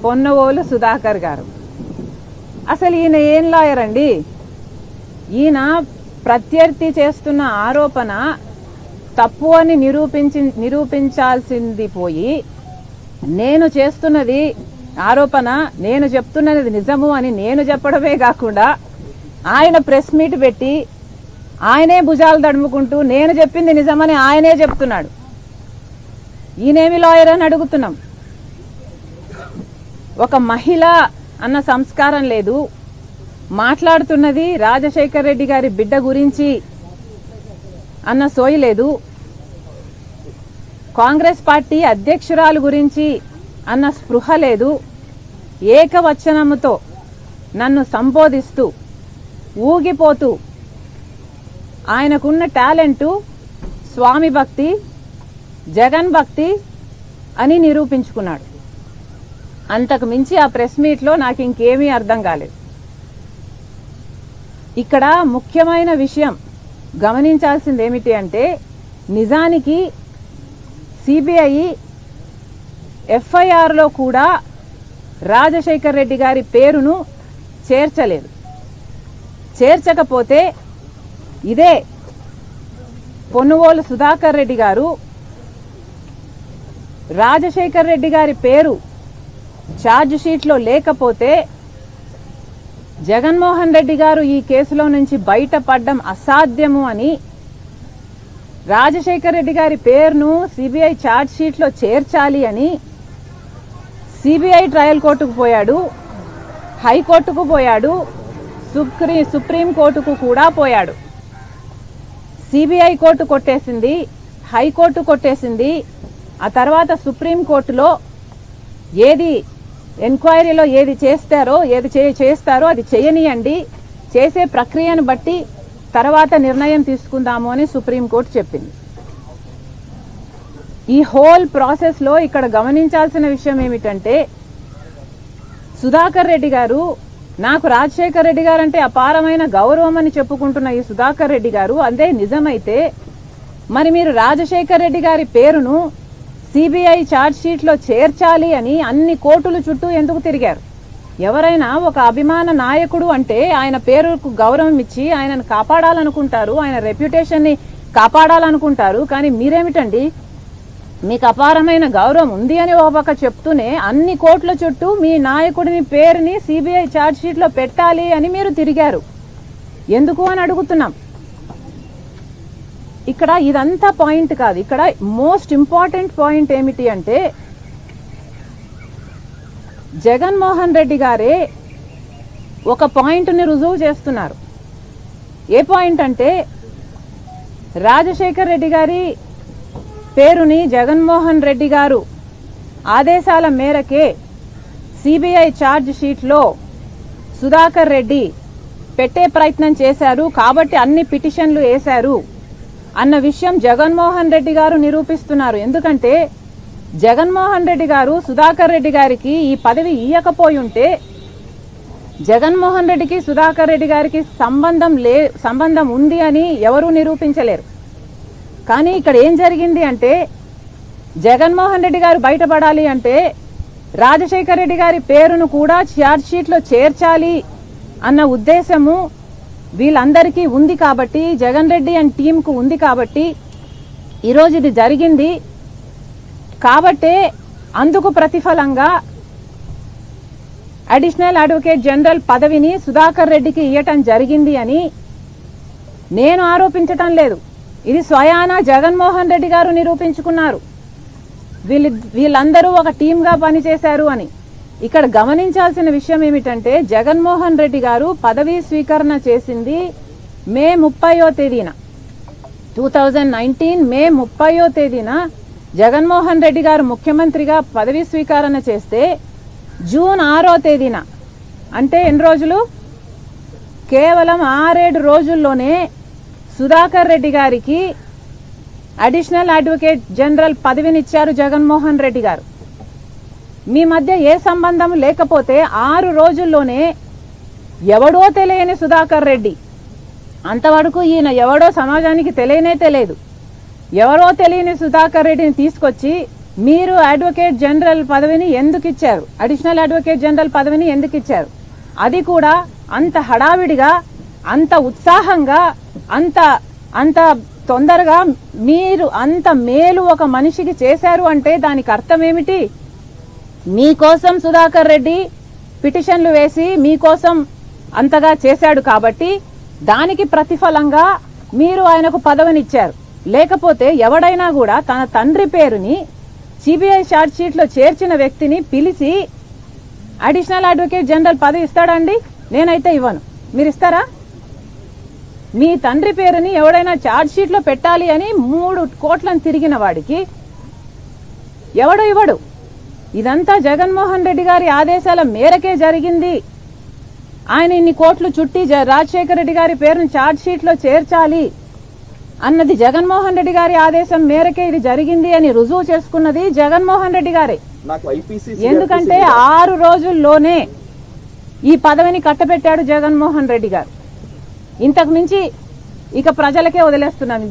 పొన్నవోలు సుధాకర్ గారు. అసలు ఈయన ఏం లాయర్ అండి? ఈయన ప్రత్యర్థి చేస్తున్న ఆరోపణ తప్పు అని నిరూపించాల్సింది పోయి, నేను చేస్తున్నది ఆరోపణ, నేను చెప్తున్నది నిజము అని నేను చెప్పడమే కాకుండా ఆయన ప్రెస్ మీట్ పెట్టి ఆయనే భుజాలు తడుముకుంటూ నేను చెప్పింది నిజమని ఆయనే చెప్తున్నాడు. ఈయనేమి లాయర్ అని అడుగుతున్నాం. ఒక మహిళ అన్న సంస్కారం లేదు. మాట్లాడుతున్నది రాజశేఖర్ రెడ్డి గారి బిడ్డ గురించి అన్న సోయి లేదు. కాంగ్రెస్ పార్టీ అధ్యక్షురాలు గురించి అన్న స్పృహ లేదు. ఏకవచనముతో నన్ను సంబోధిస్తూ ఊగిపోతూ ఆయనకున్న టాలెంటు స్వామి భక్తి, జగన్ భక్తి అని నిరూపించుకున్నాడు. అంతకు మించి ఆ ప్రెస్ మీట్లో నాకు ఇంకేమీ అర్థం కాలేదు. ఇక్కడ ముఖ్యమైన విషయం గమనించాల్సింది ఏమిటి అంటే, నిజానికి సిబిఐ ఎఫ్ఐఆర్లో కూడా రాజశేఖర్ రెడ్డి గారి పేరును చేర్చలేదు. చేర్చకపోతే ఇదే పొన్నవోలు సుధాకర్ రెడ్డి గారు రాజశేఖర్ రెడ్డి గారి పేరు ఛార్జ్ షీట్లో లేకపోతే జగన్మోహన్ రెడ్డి గారు ఈ కేసులో నుంచి బయటపడడం అసాధ్యము అని రాజశేఖర్ రెడ్డి గారి పేరును సిబిఐ ఛార్జ్ షీట్లో చేర్చాలి అని సిబిఐ ట్రయల్ కోర్టుకు పోయాడు, హైకోర్టుకు పోయాడు, సుప్రీం కోర్టుకు కూడా పోయాడు. సిబిఐ కోర్టు కొట్టేసింది, హైకోర్టు కొట్టేసింది. ఆ తర్వాత సుప్రీం కోర్టులో ఏది ఎంక్వైరీలో ఏది చేస్తారో అది చేయనియండి, చేసే ప్రక్రియను బట్టి తర్వాత నిర్ణయం తీసుకుందాము అని సుప్రీంకోర్టు చెప్పింది. ఈ హోల్ ప్రాసెస్ లో ఇక్కడ గమనించాల్సిన విషయం ఏమిటంటే, సుధాకర్ రెడ్డి గారు, నాకు రాజశేఖర్ రెడ్డి గారు అంటే అపారమైన గౌరవం అని చెప్పుకుంటున్న ఈ సుధాకర్ రెడ్డి గారు అదే నిజమైతే మరి మీరు రాజశేఖర్ రెడ్డి గారి పేరును సిబిఐ ఛార్జ్ షీట్లో చేర్చాలి అని అన్ని కోర్టుల చుట్టూ ఎందుకు తిరిగారు? ఎవరైనా ఒక అభిమాన నాయకుడు అంటే ఆయన పేరుకు గౌరవం ఇచ్చి ఆయనను కాపాడాలనుకుంటారు, ఆయన రెప్యుటేషన్ ని కాపాడాలనుకుంటారు. కానీ మీరేమిటండి, మీకు అపారమైన గౌరవం ఉంది అని ఒక పక్క చెప్తూనే అన్ని కోర్టుల చుట్టూ మీ నాయకుడిని పేరుని సిబిఐ ఛార్జ్ షీట్ లో పెట్టాలి అని మీరు తిరిగారు. ఎందుకు అని అడుగుతున్నాం. ఇక్కడ ఇదంతా పాయింట్ కాదు. ఇక్కడ మోస్ట్ ఇంపార్టెంట్ పాయింట్ ఏమిటి అంటే, జగన్మోహన్ రెడ్డి గారే ఒక పాయింట్ని రుజువు చేస్తున్నారు. ఏ పాయింట్ అంటే, రాజశేఖర్ రెడ్డి గారి పేరుని జగన్మోహన్ రెడ్డి గారు ఆదేశాల మేరకే సిబిఐ ఛార్జ్ షీట్లో సుధాకర్ రెడ్డి పెట్టే ప్రయత్నం చేశారు కాబట్టి అన్ని పిటిషన్లు వేశారు అన్న విషయం జగన్మోహన్ రెడ్డి గారు నిరూపిస్తున్నారు. ఎందుకంటే జగన్మోహన్ రెడ్డి గారు సుధాకర్ రెడ్డి గారికి ఈ పదవి ఇయ్యకపోయి ఉంటే జగన్మోహన్ రెడ్డికి సుధాకర్ రెడ్డి గారికి సంబంధం ఉంది అని ఎవరూ నిరూపించలేరు. కానీ ఇక్కడ ఏం జరిగింది అంటే, జగన్మోహన్ రెడ్డి గారు బయటపడాలి అంటే రాజశేఖర్ రెడ్డి గారి పేరును కూడా ఛార్జ్ షీట్ లో చేర్చాలి అన్న ఉద్దేశము వీళ్ళందరికీ ఉంది కాబట్టి, జగన్ రెడ్డి అండ్ టీమ్ కు ఉంది కాబట్టి ఈరోజు ఇది జరిగింది. కాబట్టే అందుకు ప్రతిఫలంగా అడిషనల్ అడ్వకేట్ జనరల్ పదవిని సుధాకర్ రెడ్డికి ఇవ్వటం జరిగింది అని నేను ఆరోపించటం లేదు. ఇది స్వయానా జగన్మోహన్ రెడ్డి గారు నిరూపించుకున్నారు. వీళ్ళందరూ ఒక టీంగా పనిచేశారు అని. ఇక్కడ గమనించాల్సిన విషయం ఏమిటంటే, జగన్మోహన్ రెడ్డి గారు పదవీ స్వీకరణ చేసింది మే 30వ తేదీన 2019 మే 30వ తేదీన జగన్మోహన్ రెడ్డి గారు ముఖ్యమంత్రిగా పదవీ స్వీకరణ చేస్తే జూన్ 6వ తేదీన, అంటే ఎన్ని రోజులు, కేవలం 6-7 రోజుల్లోనే సుధాకర్ రెడ్డి గారికి అడిషనల్ అడ్వకేట్ జనరల్ పదవినిచ్చారు జగన్మోహన్ రెడ్డి గారు. మీ మధ్య ఏ సంబంధం లేకపోతే 6 రోజుల్లోనే ఎవడో తెలియని సుధాకర్ రెడ్డి, అంతవరకు ఈయన ఎవడో సమాజానికి తెలియనే తెలియదు, ఎవరో తెలియని సుధాకర్ రెడ్డిని తీసుకొచ్చి మీరు అడ్వకేట్ జనరల్ పదవిని ఎందుకు ఇచ్చారు? అడిషనల్ అడ్వకేట్ జనరల్ పదవిని ఎందుకు ఇచ్చారు? అది కూడా అంత హడావిడిగా, అంత ఉత్సాహంగా, అంత తొందరగా మీరు అంత మేలు ఒక మనిషికి చేశారు అంటే దానికి అర్థం ఏమిటి? మీకోసం సుధాకర్ రెడ్డి పిటిషన్లు వేసి మీకోసం అంతగా చేశాడు కాబట్టి దానికి ప్రతిఫలంగా మీరు ఆయనకు పదవినిచ్చారు. లేకపోతే ఎవడైనా కూడా తన తండ్రి పేరుని సిబిఐ ఛార్జ్ షీట్ లో చేర్చిన వ్యక్తిని పిలిచి అడిషనల్ అడ్వకేట్ జనరల్ పదవి ఇస్తాడండి? నేనైతే ఇవ్వను. మీరు ఇస్తారా? మీ తండ్రి పేరుని ఎవడైనా ఛార్జ్ షీట్ లో పెట్టాలి అని 3 కోట్లను తిరిగిన వాడికి ఎవడు ఇవ్వడు. ఇదంతా జగన్మోహన్ రెడ్డి గారి ఆదేశాల మేరకే జరిగింది. ఆయన ఇన్ని కోట్లు చుట్టి రాజశేఖర రెడ్డి గారి పేరును ఛార్జ్ షీట్ లో చేర్చాలి అన్నది జగన్మోహన్ రెడ్డి గారి ఆదేశం మేరకే ఇది జరిగింది అని రుజువు చేసుకున్నది జగన్మోహన్ రెడ్డి గారే. ఎందుకంటే 6 రోజుల్లోనే ఈ పదవిని కట్టబెట్టాడు జగన్మోహన్ రెడ్డి గారు. ఇంతకు మించి ఇక ప్రజలకే వదిలేస్తున్నాం.